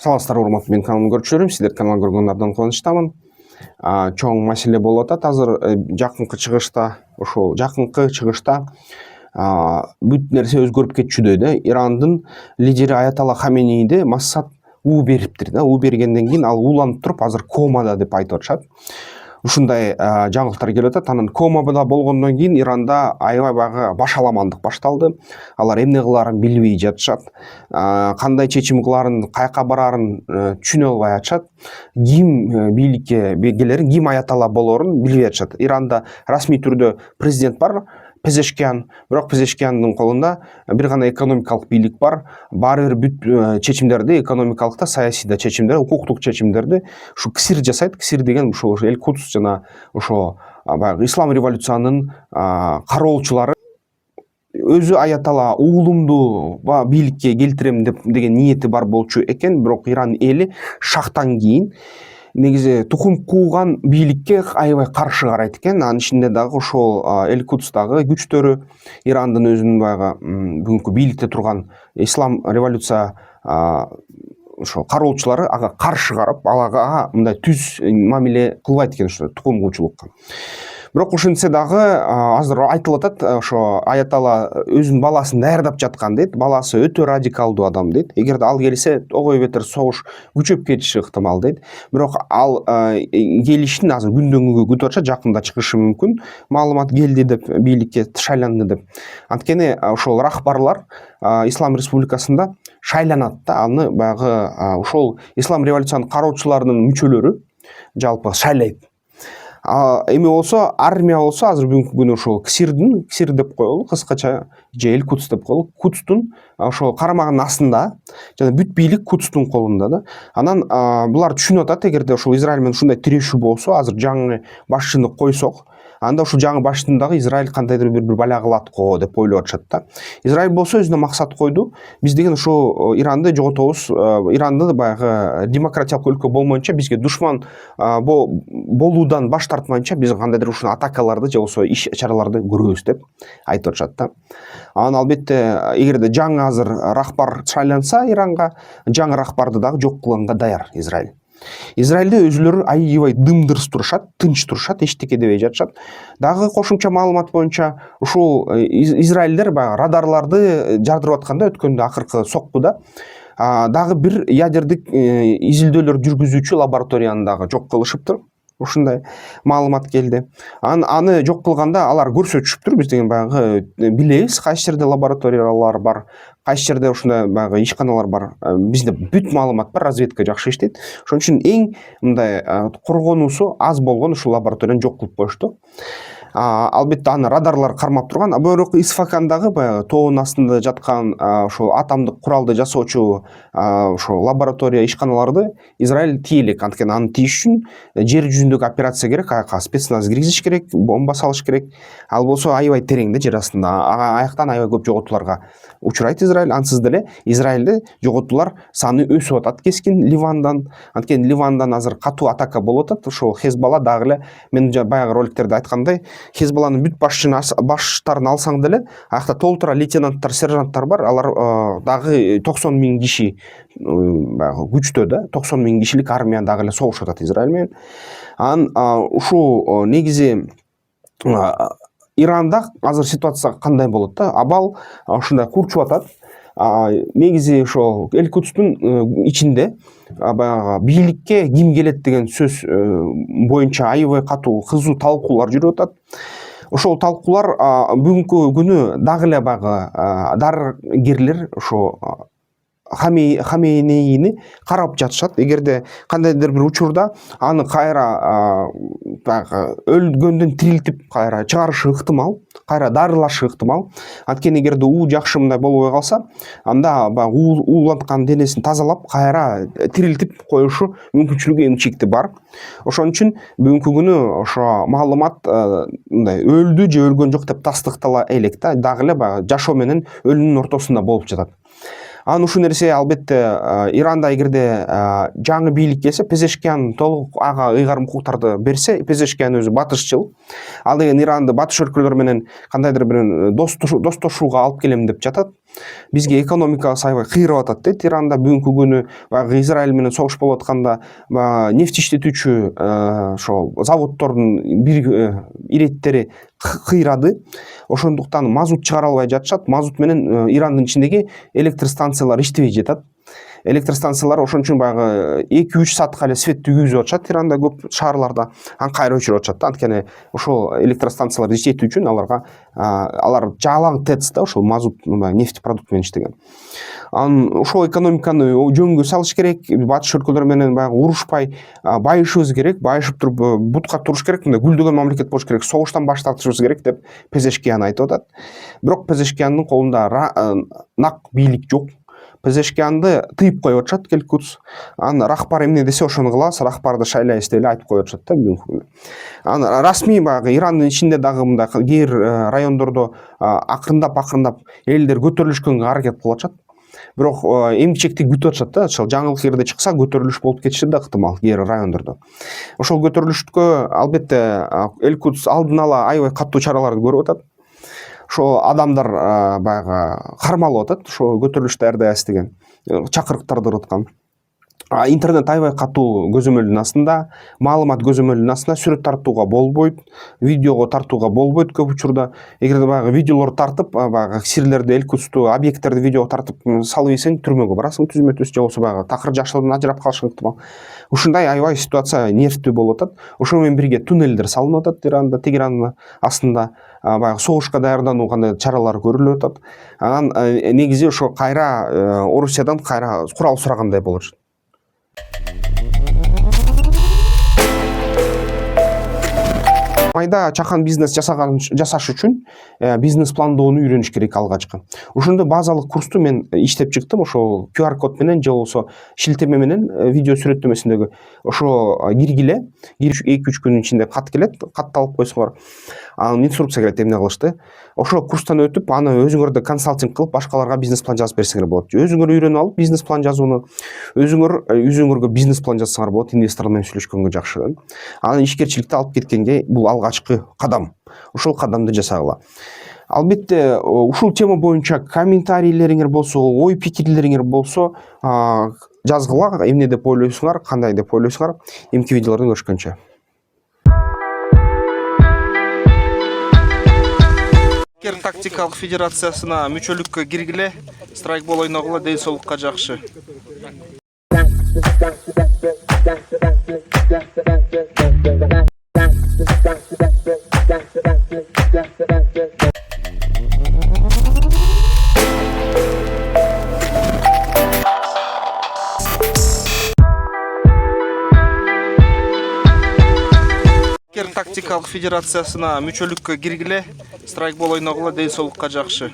Саламатсыздар, урматтуу менин каналымдын көрүүчүлөрүм, сиздер канал көргөндөрдөн кубанычтамын. Чоң маселе болуп атат азыр жакынкы чыгышта бүт нерсе өзгөрүп кетчүдөй да. Ирандын лидери Аятолла Хаменейди Моссад уу бериптир да. уу бергенден кийин ал ууланып туруп азыр комада деп айтып атышат. Ушундай жаңылыктар келип атат. Анан комада болгондон кийин Иранда аябай баягы башаламандык башталды. Алар эмне кылаарын билбей жатышат. Кандай чечим кылаарын, каяка бараарын түшүнө албай атышат. Ким бийликке келерин, ким Аятолла болоорун билбей атышат. Иранда расмий түрдө президент бар, Пезешкиан, бирок Пезешкиандын колунда бир гана экономикалык бийлик бар. Баары бир бүт чечимдерди, экономикалык да, саясий да чечимдер, укуктук чечимдерди ушу КСИР жасайт. КСИР деген ошо Эль-Кудс жана ошо баягы ислам революциянын кароолчулары. Өзү Аятолла уулумду бийликке келтирем деген ниети бар болчу экен, бирок Иран эли шахтан кийин негизи тукум кууган бийликке аябай каршы карайт экен. Анын ичинде дагы ошол Эль-Кудстагы күчтөрү, Ирандын өзүнүн баягы бүгүнкү бийликте турган ислам революция ошо кароолчулары ага каршы карап, ага мындай түз мамиле кылбайт экен ошо тукум куучулукка. Бирок ошентсе дагы азыр айтылып атат, ошо Аятолла өзүнүн баласын даярдап жаткан дейт. Баласы өтө радикалдуу адам дейт. Эгерде ал келсе, огой бетер согуш күчөп кетиши ыктымал дейт. Бирок ал келишин азыр күндөн күнгө күтүп атышат, жакында чыгышы мүмкүн. Маалымат келди деп, бийликке шайланды деп. Анткени ошол рахбарлар Ислам Республикасында шайланат да. Аны баягы ошол Ислам революциянын кароочуларынын мүчөлөрү жалпы шайлайт. Эми болсо армия болсо азыр бүгүнкү күнү ошол КСИР деп коелу, кыскача же Эль-Кудс деп коелу. Кудстун ошол карамагынын астында жана бүт бийлик Кудстун колунда да. Анан булар түшүнүп атат, эгерде ошол Израиль менен ушундай тирешүү болсо, азыр жаңы башчыны койсок, анда ушул жаңы башчыны дагы Израиль кандайдыр бир бала кылат го деп ойлоп атышат да. Израиль болсо өзүнө максат койду. Биз деген ошо Иранды жоготобуз, Иранды баягы демократиялык өлкө болмоюнча, бизге душман болуудан баш тартмайынча биз кандайдыр ушул атакаларды же болбосо иш чараларды көрөбүз деп айтып атышат да. Анан албетте эгерде жаңы азыр рахбар шайланса Иранга, жаңы рахбарды дагы жок кылганга даяр Израиль. Израилде өзүлөрү аябай дымдырс турушат, тынч турушат, эчтеке дебей жатышат. Дагы кошумча маалымат боюнча ушул израилдер баягы радарларды жардырып атканда өткөндө акыркы соккуда дагы бир ядердик изилдөөлөр жүргүзүүчү лабораторияны дагы жок кылышыптыр. Ушундай маалымат келди. Аны жок кылганда алар көрсөтүшүптүр. Биз деген баягы билебиз, кайсы жерде лабораториялар бар, кайсы жерде ушундай баягы ишканалар бар. Бизде бүт маалымат бар, разведка жакшы иштейт. Ошон үчүн эң мындай коргонуусу аз болгон ушул лабораторияны жок кылып коюшту. Албетте аны радарлар кармап турган. Бирок Исфакандагы баягы тоонун астында жаткан ошол атомдук куралды жасоочу ошол лаборатория ишканаларды Израиль тие элек. Анткени аны тийиш үчүн жер жүзүндөгү операция керек, аяка спецназ киргизиш керек, бомба салыш керек. Ал болсо аябай тереңде, жер астында. Аяктан аябай көп жоготууларга учурайт Израиль. Ансыз деле Израилде жоготуулар саны өсүп атат кескин Ливандан. Анткени Ливандан азыр катуу атака болуп атат. Ошол Хезбалла дагы эле мен баягы роликтерде айткандай, Хезбалланын бүт баштарын алсаң деле, аякта толтура лейтенанттар, сержанттар бар. Алар дагы 90 000 киши баягы күчтө да, 90 000 кишилик армия дагы эле согушуп атат Израиль менен. Ушул негизи Иранда азыр ситуация кандай болот да? Абал ушундай курчуп атат. Негизи ошол Эль-Кудстун ичинде баягы бийликке ким келет деген сөз боюнча аябай катуу кызуу талкуулар жүрүп атат. Ошол талкуулар бүгүнкү күнү дагы эле баягы дарыгерлер ошо Хаменейни карап жатышат. Эгерде кандайдыр бир учурда аны кайра баягы өлгөндөн тирилтип кайра чыгарышы ыктымал, кайра дарылашы ыктымал. Анткени эгерде уу жакшы мындай болбой калса, анда баягы ууланткан денесин тазалап кайра тирилтип коюшу мүмкүнчүлүгү эң чекти бар. Ошон үчүн бүгүнкү күнү ошо маалымат мындай өлдү же өлгөн жок деп тастыктала элек да, дагы эле баягы жашоо менен өлүмдүн ортосунда болуп жатат. Анан ушул нерсе албетте Иранда эгерде жаңы бийлик келсе, Пезешкиян толук ага ыйгарым укуктарды берсе, Пезешкиян өзү батышчыл. Ал деген Иранды батыш өлкөлөр менен кандайдыр бир достошууга алып келем деп жатат. Бизге экономикабыз аябай кыйрап атат дейт. Иранда бүгүнкү күнү баягы Израиль менен согуш болуп атканда нефть иштетүүчү ошол заводдордун бир иреттери кыйрады. Ошондуктан мазут чыгара албай жатышат. Мазут менен Ирандын ичиндеги электр станциялар иштебей жатат. Электр станциялар ошон үчүн баягы 2-3 саатка эле светти күйгүзүп атышат Иранда көп шаарларда. Анан кайра өчүрүп атышат да. Анткени ошол электр станцияларды иштетүү үчүн алар жалаң ТЭЦ да, ошол мазут нефть продукт менен иштеген. Анан ошол экономиканы жөнгө салыш керек. Батыш өлкөлөр менен баягы урушпай байышыбыз керек. Байышып туруп бутка туруш керек. Мындай гүлдөгөн мамлекет болуш керек. Согуштан баш тартышыбыз керек деп Пезешкиян айтып атат. Бирок Пезешкияндын колунда нак бийлик жок. Пезешкиянды тыйып коюп атышат Келкутс. Анан рахбар эмне десе ошону кылабыз, рахбарды шайлайбыз деп эле айтып коюп атышат да бүгүнкү күнү. Анан расмий баягы Ирандын ичинде дагы мындай кээ бир райондордо акырындап элдер көтөрүлүшкөнгө аракет кылып атышат. Бирок эмгичекти күтүп атышат да, ошол жаңылык жерде чыкса көтөрүлүш болуп кетиши да ыктымал кээ бир райондордо. Ошол көтөрүлүшкө албетте Элкутс алдын ала аябай катуу чараларды көрүп атат. Ошо адамдар баягы кармалып атат, ошо көтөрүлүштө ар дайыс деген чакырыктарды ыраткан. Интернет аябай катуу көзөмөлдүн астында, маалымат көзөмөлдүн астында, сүрөт тартууга болбойт, видеого тартууга болбойт көп учурда. Эгерде баягы видеолор тартып, баягы сирлерди, Элкутсту, объекттерди видеого тартып салып ийсең, түрмөгө барасың түзмө-түз, же болбосо баягы такыр жашоодон ажырап калышың ыктымал. Ушундай аябай ситуация нервтүү болуп атат. Ошо менен бирге туннелдер салынып атат Иранда, Тегерандын астында. Баягы согушка даярдануу кандай чаралар көрүлүп атат. Анан негизи ошо кайра Орусиядан кайра курал сурагандай болуп атат. Майда чакан бизнес жасаш үчүн бизнес пландоону үйрөнүш керек алгачкы. Ошондо базалык курсту мен иштеп чыктым. Ошол QR код менен же болбосо шилтеме менен видео сүрөттөмөсүндөгү ошо киргиле, 2-3 күнүн ичинде кат келет, катты алып койсоңор. Анан инструкция келет эмне кылышты. Ошо курстан өтүп, аны өзүңөр да консалтинг кылып башкаларга бизнес план жазып берсеңер болот. Өзүңөр үйрөнүп алып бизнес план жазууну, өзүңөргө бизнес план жазсаңар болот, инвесторлор менен сүйлөшкөнгө жакшы. Анан ишкерчиликти алып кеткенге бул алгачкы кадам. Ошол кадамды жасагыла. Албетте ушул тема боюнча комментарийлериңер болсо, ой пикирлериңер болсо, жазгыла, эмне деп ойлойсуңар, кандай деп ойлойсуңар. Эмки видеолорду көрүшкөнчө. Тактикалык федерациясына мүчөлүккө киргиле, страйкбол ойногула, ден соолукка жакшы. Тактикалык федерациясына мүчөлүккө киргиле, страйкбол ойногула, ден соолукка жакшы.